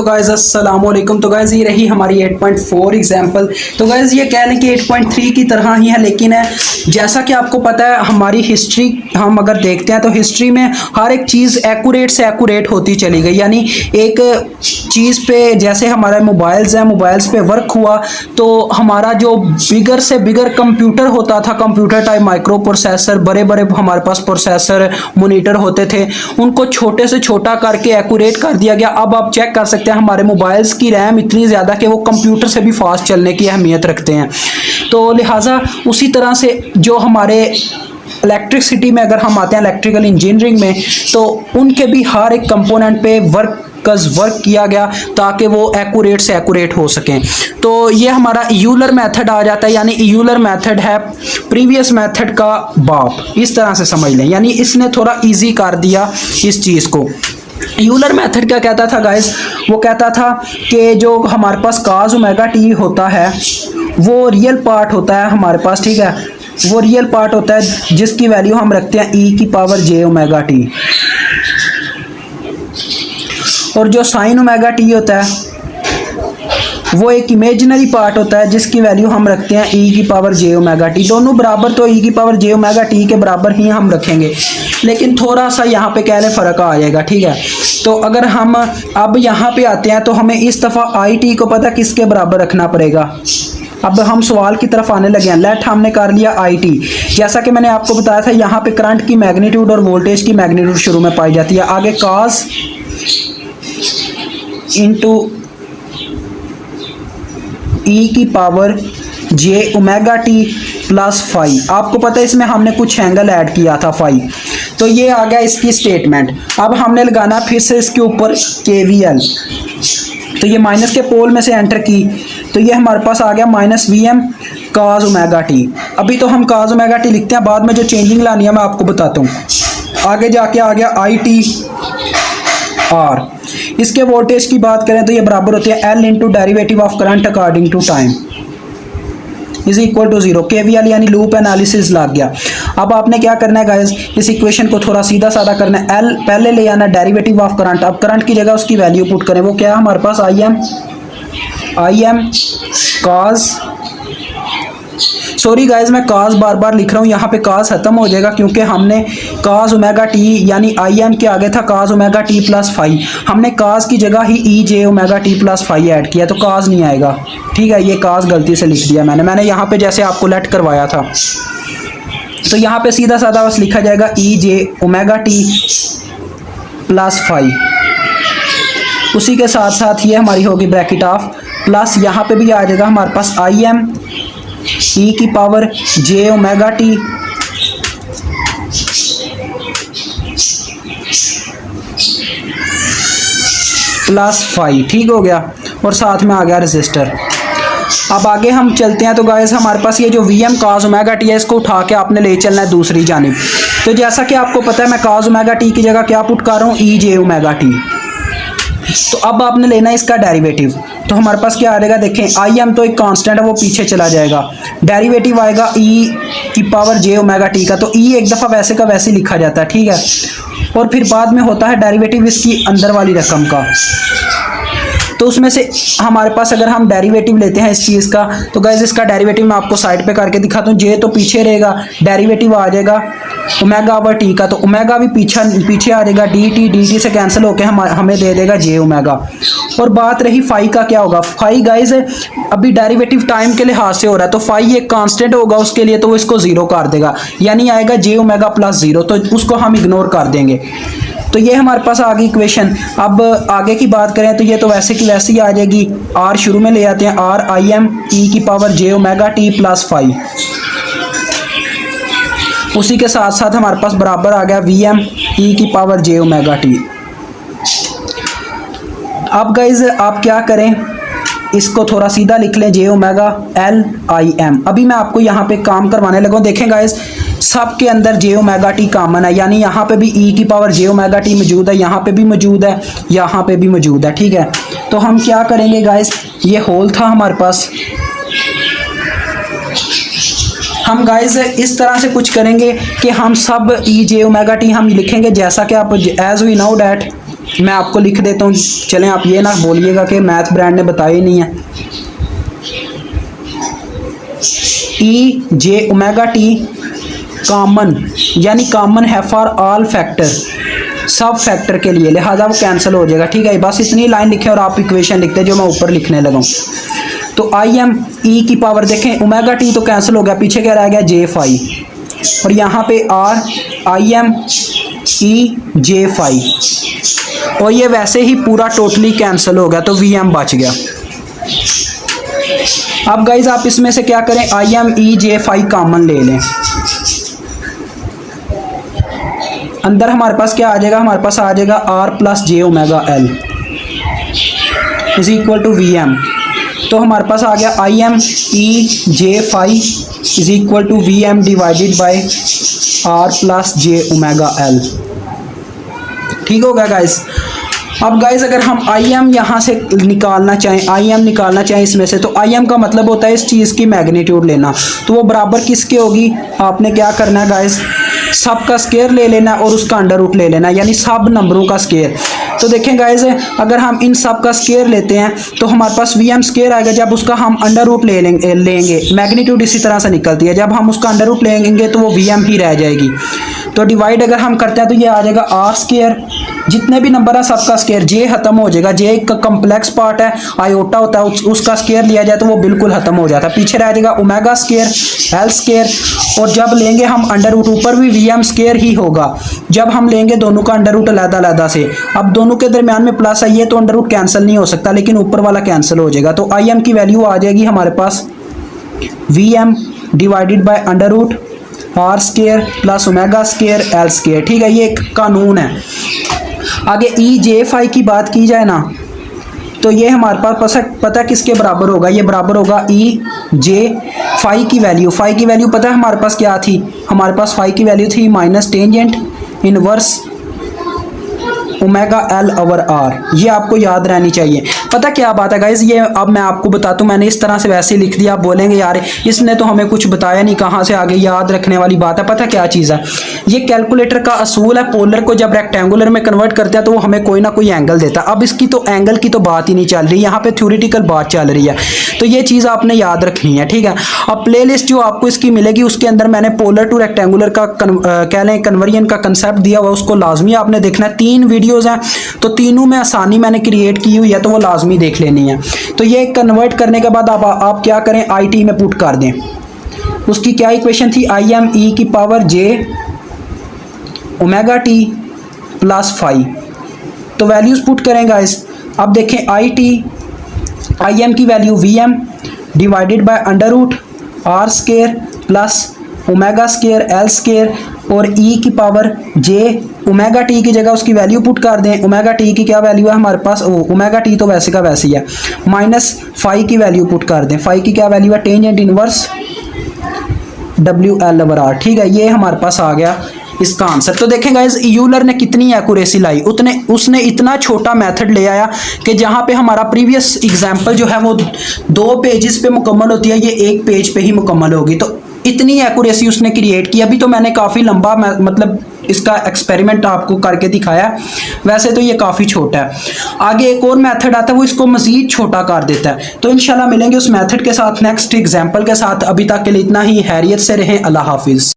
तो गाइस अस्सलाम वालेकुम। तो गाइस ये रही हमारी 8.4 एग्जांपल। तो गाइस ये कह लें कि 8.3 की तरह ही है, लेकिन जैसा कि आपको पता है हमारी हिस्ट्री हम अगर देखते हैं तो हिस्ट्री में हर एक चीज़ एक्यूरेट से एक्यूरेट होती चली गई। यानी एक चीज़ पे जैसे हमारे मोबाइल्स हैं, मोबाइल्स पे वर्क हुआ तो हमारा जो बिगर से बिगर कंप्यूटर होता था, कंप्यूटर टाइप माइक्रो प्रोसेसर, बड़े बड़े हमारे पास प्रोसेसर मॉनिटर होते थे, उनको छोटे से छोटा करके एक्यूरेट कर दिया गया। अब आप चेक कर सकते हैं हमारे मोबाइल्स की रैम इतनी ज़्यादा कि वो कंप्यूटर से भी फास्ट चलने की अहमियत रखते हैं। तो लिहाजा उसी तरह से जो हमारे इलेक्ट्रिसिटी में अगर हम आते हैं इलेक्ट्रिकल इंजीनियरिंग में, तो उनके भी हर एक कंपोनेंट पे वर्क किया गया ताकि वो एक्यूरेट से एक्यूरेट हो सकें। तो ये हमारा यूलर मेथड आ जाता है, यानी यूलर मेथड है प्रीवियस मेथड का बाप, इस तरह से समझ लें। यानी इसने थोड़ा इजी कर दिया इस चीज़ को। यूलर मेथड क्या कहता था गाइस? वो कहता था कि जो हमारे पास काज ओमेगा टी होता है वो रियल पार्ट होता है हमारे पास, ठीक है, वो रियल पार्ट होता है जिसकी वैल्यू हम रखते हैं ई की पावर जे ओमेगा टी। और जो साइन ओमेगा टी होता है वो एक इमेजिनरी पार्ट होता है जिसकी वैल्यू हम रखते हैं ई की पावर जे ओमेगा टी। दोनों बराबर तो ई की पावर जे ओमेगा टी के बराबर ही हम रखेंगे, लेकिन थोड़ा सा यहाँ पे कह लें फ़र्क आ जाएगा, ठीक है। तो अगर हम अब यहाँ पे आते हैं तो हमें इस दफ़ा आई टी को पता किसके बराबर रखना पड़ेगा। अब हम सवाल की तरफ आने लगे हैं। लेट हमने कर लिया आई टी। जैसा कि मैंने आपको बताया था यहाँ पे करंट की मैग्नीट्यूड और वोल्टेज की मैग्नीट्यूड शुरू में पाई जाती है। आगे काज इंटू ई की power J omega T plus five. आपको पता है इसमें हमने कुछ एंगल ऐड किया था फाइव। तो ये आ गया इसकी स्टेटमेंट। अब हमने लगाना फिर से इसके ऊपर केवीएल। तो ये माइनस के पोल में से एंटर की तो ये हमारे पास आ गया माइनस वी एम काज ओमेगा टी। अभी तो हम काज ओमेगा टी लिखते हैं, बाद में जो चेंजिंग लानी है मैं आपको बताता हूँ। आगे जाके आ गया आई टी आर। इसके वोल्टेज की बात करें तो ये बराबर होते हैं L into derivative of current according to time is equal to zero. KVL यानी लूप एनालिसिस लग गया। अब आपने क्या करना है गाइस, इस इक्वेशन को थोड़ा सीधा साधा करना है। एल पहले ले आना डेरिवेटिव ऑफ करंट। अब करंट की जगह उसकी वैल्यू पुट करें। वो क्या है हमारे पास I M cos, sorry guys मैं काज बार बार लिख रहा हूँ, यहाँ पे काज खत्म हो जाएगा क्योंकि हमने काज ओमेगा टी यानी आई एम के आगे था cos omega T plus five. हमने काज की जगह ही E J omega T plus five add किया तो काज नहीं आएगा, ठीक है। ये काज गलती से लिख दिया मैंने यहाँ पे जैसे आपको लेट करवाया था। तो यहाँ पे सीधा साधा बस लिखा जाएगा ई J omega T plus five. उसी के साथ साथ ये हमारी होगी ब्रैकेट ऑफ प्लस, यहाँ पे भी आ जाएगा हमारे पास आई एम ई की power J omega T plus five, ठीक हो गया। और साथ में आ गया रेजिस्टर। अब आगे हम चलते हैं। तो गाइस हमारे पास ये जो वी एम काज ओमेगा टी है इसको उठा के आपने ले चलना है दूसरी जानिब। तो जैसा कि आपको पता है मैं काज ओमेगा टी की जगह क्या पुट कर रहा हूँ, ई जे ओमेगा टी। तो अब आपने लेना है इसका डेरिवेटिव। तो हमारे पास क्या आ जाएगा, देखें आई एम तो एक कांस्टेंट है वो पीछे चला जाएगा, डेरिवेटिव आएगा ई की पावर जे ओमेगा टी का। तो ई एक दफ़ा वैसे का वैसे लिखा जाता है, ठीक है। और फिर बाद में होता है डेरिवेटिव इसकी अंदर वाली रकम का। तो उसमें से हमारे पास अगर हम डेरिवेटिव लेते हैं इस चीज़ का तो गाइस इसका डेरिवेटिव मैं आपको साइड पे करके दिखाता हूँ। जे तो पीछे रहेगा, डेरिवेटिव आ जाएगा ओमेगा ओवर टी का, तो ओमेगा भी पीछे आ जाएगा, डी टी से कैंसिल होकर हमें दे देगा जे ओमेगा। और बात रही फाई का, क्या होगा फाई गाइस अभी डेरिवेटिव टाइम के लिहाज से हो रहा है तो फाई एक कांस्टेंट होगा उसके लिए, तो वो इसको जीरो कर देगा, यानी आएगा जे ओमेगा प्लस जीरो, तो उसको हम इग्नोर कर देंगे। तो ये हमारे पास आ गई इक्वेशन। अब आगे की बात करें तो ये तो वैसे की वैसे ही आ जाएगी। आर शुरू में ले आते हैं, आर आई एम ई की power J omega T plus five. उसी के साथ साथ हमारे पास बराबर आ गया वी एम ई की पावर जे ओमेगा टी। अब गाइज आप क्या करें, इसको थोड़ा सीधा लिख लें, जे ओमेगा एल आई एम। अभी मैं आपको यहाँ पे काम करवाने लगा। देखें गाइज सब के अंदर जे ओमेगा टी कॉमन है, यानी यहाँ पे भी ई की पावर जे ओमेगा टी मौजूद है, यहाँ पे भी मौजूद है, यहाँ पे भी मौजूद है, ठीक है। तो हम क्या करेंगे गाइज, ये होल था हमारे पास, हम गाइज इस तरह से कुछ करेंगे कि हम सब ई जे ओमेगा टी हम लिखेंगे जैसा कि आप एज वी नो डैट मैं आपको लिख देता हूँ, चलें आप ये ना बोलिएगा कि मैथ ब्रांड ने बताया ही नहीं है। ई जे ओमेगा टी कॉमन, यानी कॉमन है फॉर ऑल फैक्टर, सब फैक्टर के लिए, लिहाजा वो कैंसिल हो जाएगा। ठीक है, बस इतनी लाइन लिखें और आप इक्वेशन लिखते हैं जो मैं ऊपर लिखने लगा। तो आई एम ई की पावर देखें, ओमेगा टी तो कैंसिल हो गया, पीछे क्या रह गया जे फाई, और यहाँ पे R I M E J phi, और ये वैसे ही पूरा टोटली कैंसिल हो गया, तो वी एम बच गया। अब गाइज आप इसमें से क्या करें, I M E J phi common ले लें, अंदर हमारे पास क्या आ जाएगा, हमारे पास आ जाएगा R plus J omega L is equal to V M. तो हमारे पास आ गया I M E J phi is equal to V M divided by R plus J omega L. ठीक होगा गाइज। अब गाइज अगर हम आई एम यहाँ से निकालना चाहें, आई एम निकालना चाहें इसमें से, तो आई एम का मतलब होता है इस चीज़ की मैग्नीट्यूड लेना, तो वो बराबर किसके होगी, आपने क्या करना है गाइज, सब का स्केयर ले लेना और उसका अंडर रूट ले लेना, यानी सब नंबरों का स्केयर। तो देखें गाइज अगर हम इन सब का स्केयर लेते हैं तो हमारे पास वी एम स्केयर आएगा, जब उसका हम अंडर रूट लेंगे मैग्नीट्यूड इसी तरह से निकलती है, जब हम उसका अंडर रूट लेंगे तो वो वी एम ही रह जाएगी। तो डिवाइड अगर हम करते हैं तो ये आ जाएगा आर स्केयर, जितने भी नंबर है सबका स्केयर, जे खत्म हो जाएगा, जे एक कम्प्लेक्स पार्ट है, आयोटा होता है, उसका स्केयर लिया जाए तो वो बिल्कुल खत्म हो जाता है, पीछे रह जाएगा ओमेगा स्केयर एल स्केयर, और जब लेंगे हम अंडर रूट ऊपर भी वी एम स्केयर ही होगा, जब हम लेंगे दोनों का अंडर रूट अलग-अलग से। अब दोनों के दरमियान में प्लस है, ये तो अंडर रूट कैंसिल नहीं हो सकता, लेकिन ऊपर वाला कैंसिल हो जाएगा। तो आई एम की वैल्यू आ जाएगी हमारे पास V M divided by under root R square plus omega square L square. ठीक है, ये एक कानून है। आगे ई जे फाई की बात की जाए ना, तो ये हमारे पास पता किसके बराबर होगा, ये बराबर होगा ई जे फाई की वैल्यू। फाई की वैल्यू पता है हमारे पास क्या थी, हमारे पास फाई की वैल्यू थी minus tangent inverse omega L over R, ये आपको याद रहनी चाहिए। पता क्या बात है गाइज, ये अब मैं आपको बताता हूँ, मैंने इस तरह से वैसे ही लिख दिया, आप बोलेंगे यार इसने तो हमें कुछ बताया नहीं, कहाँ से आगे याद रखने वाली बात है। पता क्या चीज़ है, ये कैलकुलेटर का असूल है, पोलर को जब रेक्टेंगुलर में कन्वर्ट करते हैं तो वो हमें कोई ना कोई एंगल देता है। अब इसकी तो एंगल की तो बात ही नहीं चल रही, यहाँ पे थ्योरेटिकल बात चल रही है, तो ये चीज़ आपने याद रखनी है। ठीक है, अब प्ले लिस्ट जो आपको इसकी मिलेगी उसके अंदर मैंने पोलर टू रेक्टेंगुलर का कह लें कन्वर्जन का कंसेप्ट दिया हुआ, उसको लाजमी आपने देखना है। 3 वीडियोज़ हैं, तो तीनों में आसानी मैंने क्रिएट की हुई है, तो वो लाजमी देख लेनी है। तो ये कन्वर्ट करने के बाद आप क्या करें, आई टी में पुट कर दें। उसकी क्या इक्वेशन थी, आई एम ई की power J omega T plus phi, तो वैल्यूज पुट करें गाइस। अब देखें आई एम की value V M divided by under root R square plus omega square L square, और ई की पावर जे ओमेगा टी की जगह उसकी वैल्यू पुट कर दें। ओमेगा टी की क्या वैल्यू है हमारे पास, ओमेगा टी तो वैसे का वैसे ही है, माइनस फाई की वैल्यू पुट कर दें। फाई की क्या वैल्यू है, tangent inverse W L over R. ठीक है, ये हमारे पास आ गया इसका आंसर। तो देखें गाइस यूलर ने कितनी एक्यूरेसी लाई, उसने इतना छोटा मेथड ले आया कि जहाँ पे हमारा प्रीवियस एग्जाम्पल जो है वो 2 पेजेस पे मुकम्मल होती है, ये 1 पेज पे ही मुकम्मल होगी। तो इतनी एक्यूरेसी उसने क्रिएट की। अभी तो मैंने काफ़ी लंबा मतलब इसका एक्सपेरिमेंट आपको करके दिखाया, वैसे तो ये काफ़ी छोटा है। आगे एक और मेथड आता है, वो इसको मज़ीद छोटा कर देता है। तो इंशाल्लाह मिलेंगे उस मेथड के साथ नेक्स्ट एग्जाम्पल के साथ। अभी तक के लिए इतना ही, हैरियत से रहें, अल्लाह हाफिज़।